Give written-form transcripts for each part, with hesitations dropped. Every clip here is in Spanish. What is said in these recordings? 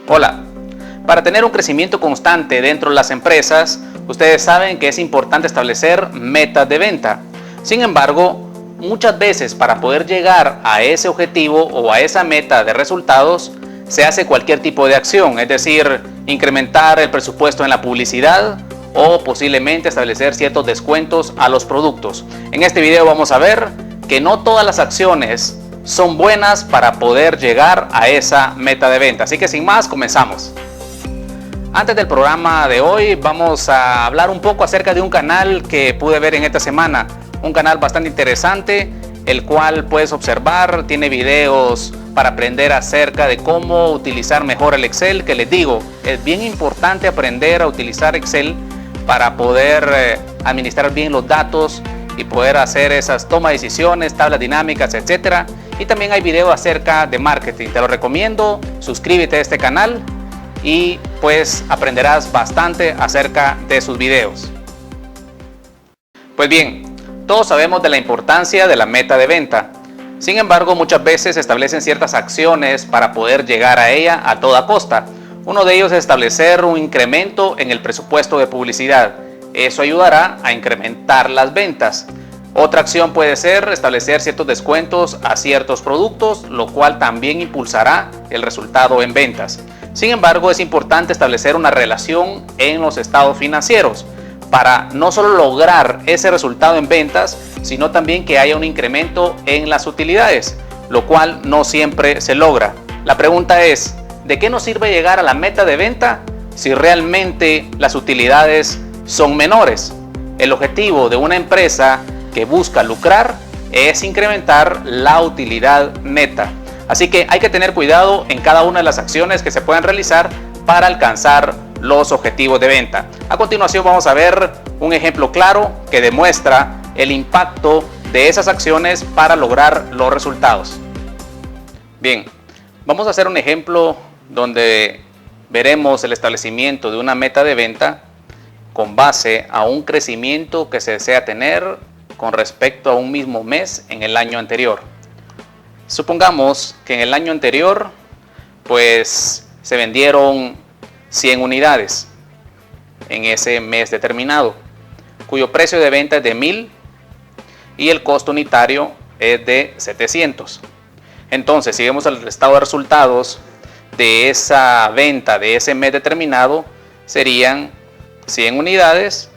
Hola, para tener un crecimiento constante dentro de las empresas, ustedes saben que es importante establecer metas de venta. Sin embargo, muchas veces para poder llegar a ese objetivo o a esa meta de resultados, se hace cualquier tipo de acción, es decir, incrementar el presupuesto en la publicidad o posiblemente establecer ciertos descuentos a los productos. En este video vamos a ver que no todas las acciones son buenas para poder llegar a esa meta de venta. Así que sin más, comenzamos. Antes del programa de hoy vamos a hablar un poco acerca de un canal que pude ver en esta semana. Un canal bastante interesante, el cual puedes observar, tiene videos para aprender acerca de cómo utilizar mejor el Excel, que les digo, es bien importante aprender a utilizar Excel para poder administrar bien los datos y poder hacer esas tomas de decisiones, tablas dinámicas, etcétera. Y también hay videos acerca de marketing, te lo recomiendo, suscríbete a este canal y pues aprenderás bastante acerca de sus videos. Pues bien, todos sabemos de la importancia de la meta de venta. Sin embargo, muchas veces se establecen ciertas acciones para poder llegar a ella a toda costa. Uno de ellos es establecer un incremento en el presupuesto de publicidad. Eso ayudará a incrementar las ventas. Otra acción puede ser establecer ciertos descuentos a ciertos productos, lo cual también impulsará el resultado en ventas. Sin embargo, es importante establecer una relación en los estados financieros para no solo lograr ese resultado en ventas, sino también que haya un incremento en las utilidades, lo cual no siempre se logra. La pregunta es, ¿de qué nos sirve llegar a la meta de venta si realmente las utilidades son menores? El objetivo de una empresa que busca lucrar es incrementar la utilidad neta. Así que hay que tener cuidado en cada una de las acciones que se puedan realizar para alcanzar los objetivos de venta. A continuación vamos a ver un ejemplo claro que demuestra el impacto de esas acciones para lograr los resultados. Bien, vamos a hacer un ejemplo donde veremos el establecimiento de una meta de venta con base a un crecimiento que se desea tener con respecto a un mismo mes en el año anterior. Supongamos que en el año anterior pues se vendieron 100 unidades en ese mes determinado, cuyo precio de venta es de 1000 y el costo unitario es de 700. Entonces, si vemos el estado de resultados de esa venta de ese mes determinado, serían 100 unidades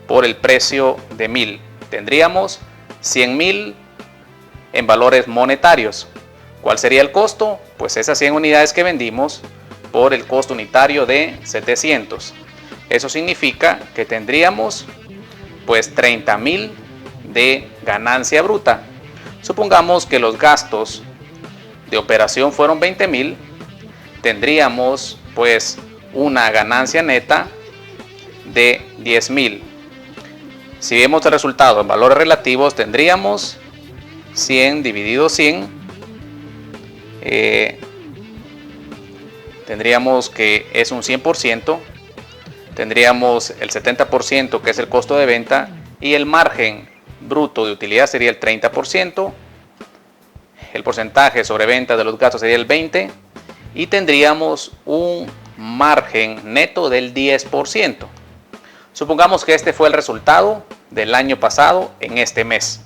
por el precio de 1000. Tendríamos 100,000 en valores monetarios. ¿Cuál sería el costo? Pues esas 100 unidades que vendimos por el costo unitario de 700. Eso significa que tendríamos pues 30,000 de ganancia bruta. Supongamos que los gastos de operación fueron 20,000, tendríamos pues una ganancia neta de 10,000. Si vemos el resultado en valores relativos, tendríamos 100 dividido 100, tendríamos que es un 100%, tendríamos el 70% que es el costo de venta y el margen bruto de utilidad sería el 30%, el porcentaje sobre venta de los gastos sería el 20% y tendríamos un margen neto del 10%. Supongamos que este fue el resultado del año pasado en este mes.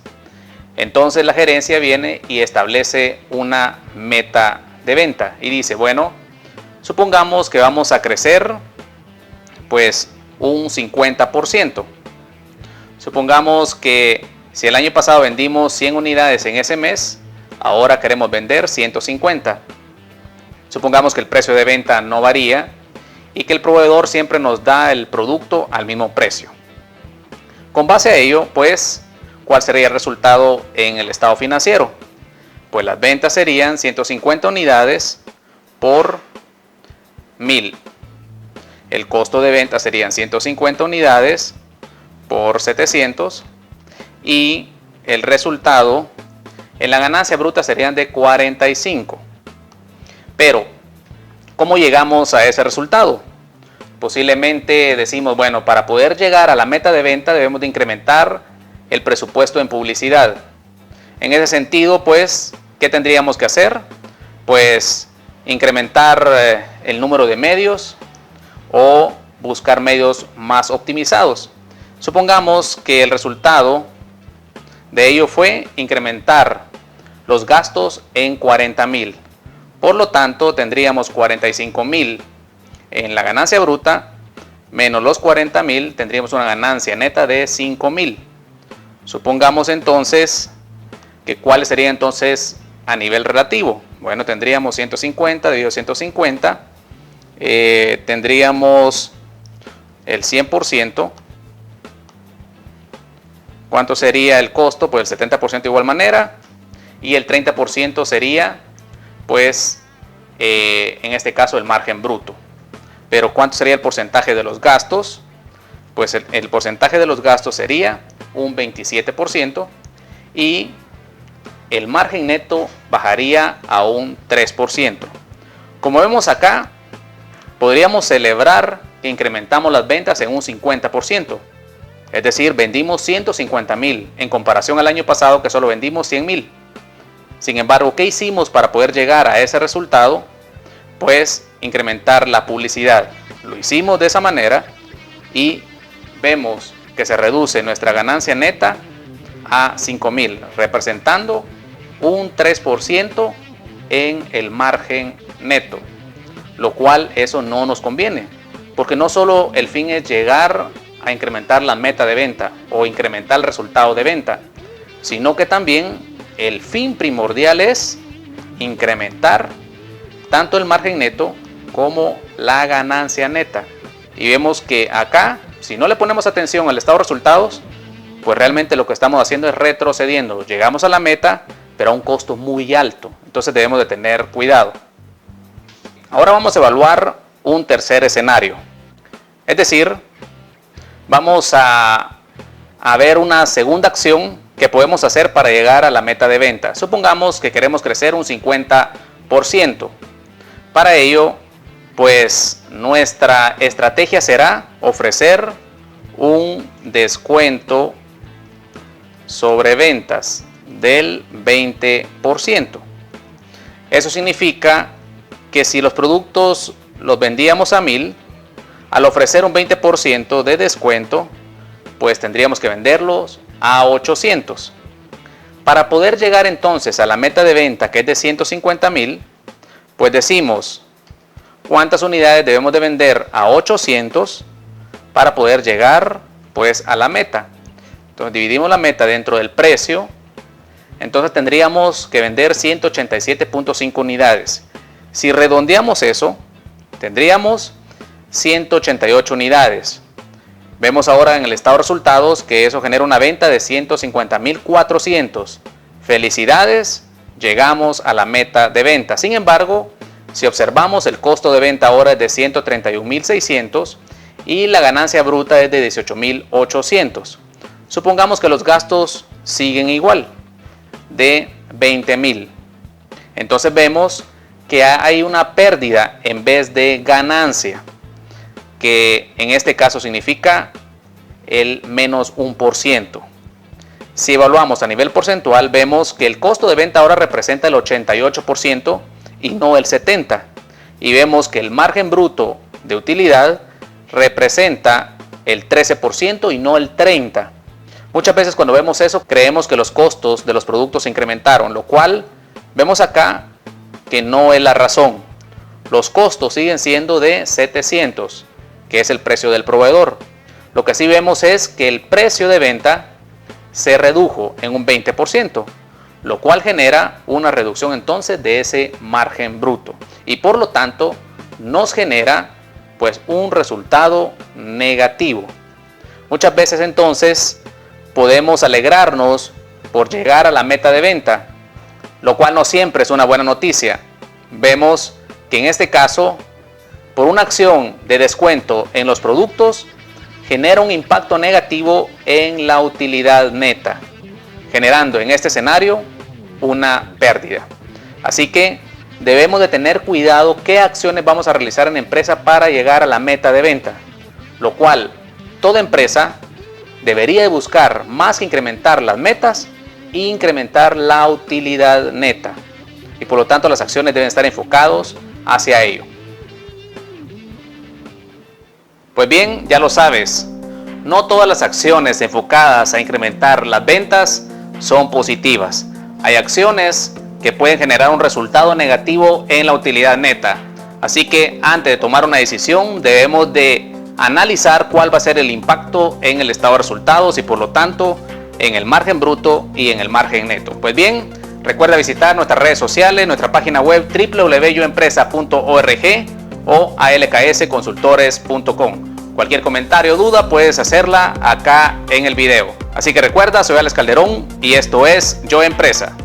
Entonces la gerencia viene y establece una meta de venta y dice, bueno, supongamos que vamos a crecer pues un 50%. Supongamos que si el año pasado vendimos 100 unidades en ese mes, ahora queremos vender 150. Supongamos que el precio de venta no varía y que el proveedor siempre nos da el producto al mismo precio. Con base a ello, pues, ¿cuál sería el resultado en el estado financiero? Pues las ventas serían 150 unidades por 1000. El costo de venta serían 150 unidades por 700 y el resultado en la ganancia bruta serían de 45. Pero, ¿cómo llegamos a ese resultado? Posiblemente decimos, bueno, para poder llegar a la meta de venta debemos de incrementar el presupuesto en publicidad. En ese sentido, pues, ¿qué tendríamos que hacer? Pues incrementar el número de medios o buscar medios más optimizados. Supongamos que el resultado de ello fue incrementar los gastos en 40,000. Por lo tanto, tendríamos 45,000 en la ganancia bruta menos los 40,000, tendríamos una ganancia neta de 5,000. Supongamos entonces que cuál sería entonces a nivel relativo. Bueno, tendríamos 150 dividido 150, tendríamos el 100%. ¿Cuánto sería el costo? Pues el 70% de igual manera, y el 30% sería, pues, en este caso el margen bruto. Pero ¿cuánto sería el porcentaje de los gastos? Pues el porcentaje de los gastos sería un 27% y el margen neto bajaría a un 3%. Como vemos acá, podríamos celebrar que incrementamos las ventas en un 50%. Es decir, vendimos 150,000 en comparación al año pasado que solo vendimos 100,000. Sin embargo, ¿qué hicimos para poder llegar a ese resultado? Pues incrementar la publicidad. Lo hicimos de esa manera y vemos que se reduce nuestra ganancia neta a 5,000, representando un 3% en el margen neto, lo cual eso no nos conviene, porque no solo el fin es llegar a incrementar la meta de venta o incrementar el resultado de venta, sino que también el fin primordial es incrementar tanto el margen neto como la ganancia neta. Y vemos que acá, si no le ponemos atención al estado de resultados, pues realmente lo que estamos haciendo es retrocediendo. Llegamos a la meta, pero a un costo muy alto. Entonces debemos de tener cuidado. Ahora vamos a evaluar un tercer escenario. Es decir, vamos a ver una segunda acción que podemos hacer para llegar a la meta de venta. Supongamos que queremos crecer un 50%. Para ello, pues nuestra estrategia será ofrecer un descuento sobre ventas del 20%. Eso significa que si los productos los vendíamos a 1,000, al ofrecer un 20% de descuento, pues tendríamos que venderlos a 800. Para poder llegar entonces a la meta de venta, que es de 150,000, pues decimos cuántas unidades debemos de vender a 800 para poder llegar pues a la meta. Entonces dividimos la meta dentro del precio, entonces tendríamos que vender 187.5 unidades. Si redondeamos eso, tendríamos 188 unidades. Vemos ahora en el estado de resultados que eso genera una venta de 150,400. Felicidades, llegamos a la meta de venta. Sin embargo, si observamos, el costo de venta ahora es de 131,600 y la ganancia bruta es de 18,800. Supongamos que los gastos siguen igual, de 20,000. Entonces vemos que hay una pérdida en vez de ganancia, que en este caso significa el menos 1%. Si evaluamos a nivel porcentual, vemos que el costo de venta ahora representa el 88% y no el 70%. Y vemos que el margen bruto de utilidad representa el 13% y no el 30%. Muchas veces cuando vemos eso, creemos que los costos de los productos se incrementaron, lo cual vemos acá que no es la razón. Los costos siguen siendo de 700, que es el precio del proveedor. Lo que sí vemos es que el precio de venta se redujo en un 20%, lo cual genera una reducción entonces de ese margen bruto y por lo tanto nos genera pues un resultado negativo. Muchas veces entonces podemos alegrarnos por llegar a la meta de venta, lo cual no siempre es una buena noticia. Vemos que en este caso, por una acción de descuento en los productos, genera un impacto negativo en la utilidad neta, generando en este escenario una pérdida. Así que debemos de tener cuidado qué acciones vamos a realizar en la empresa para llegar a la meta de venta, lo cual toda empresa debería de buscar más que incrementar las metas, incrementar la utilidad neta. Y por lo tanto las acciones deben estar enfocadas hacia ello. Pues bien, ya lo sabes, no todas las acciones enfocadas a incrementar las ventas son positivas. Hay acciones que pueden generar un resultado negativo en la utilidad neta. Así que antes de tomar una decisión debemos de analizar cuál va a ser el impacto en el estado de resultados y por lo tanto en el margen bruto y en el margen neto. Pues bien, recuerda visitar nuestras redes sociales, nuestra página web www.yoempresa.org o alksconsultores.com. Cualquier comentario o duda puedes hacerla acá en el video. Así que recuerda, soy Alex Calderón y esto es Yo Empresa.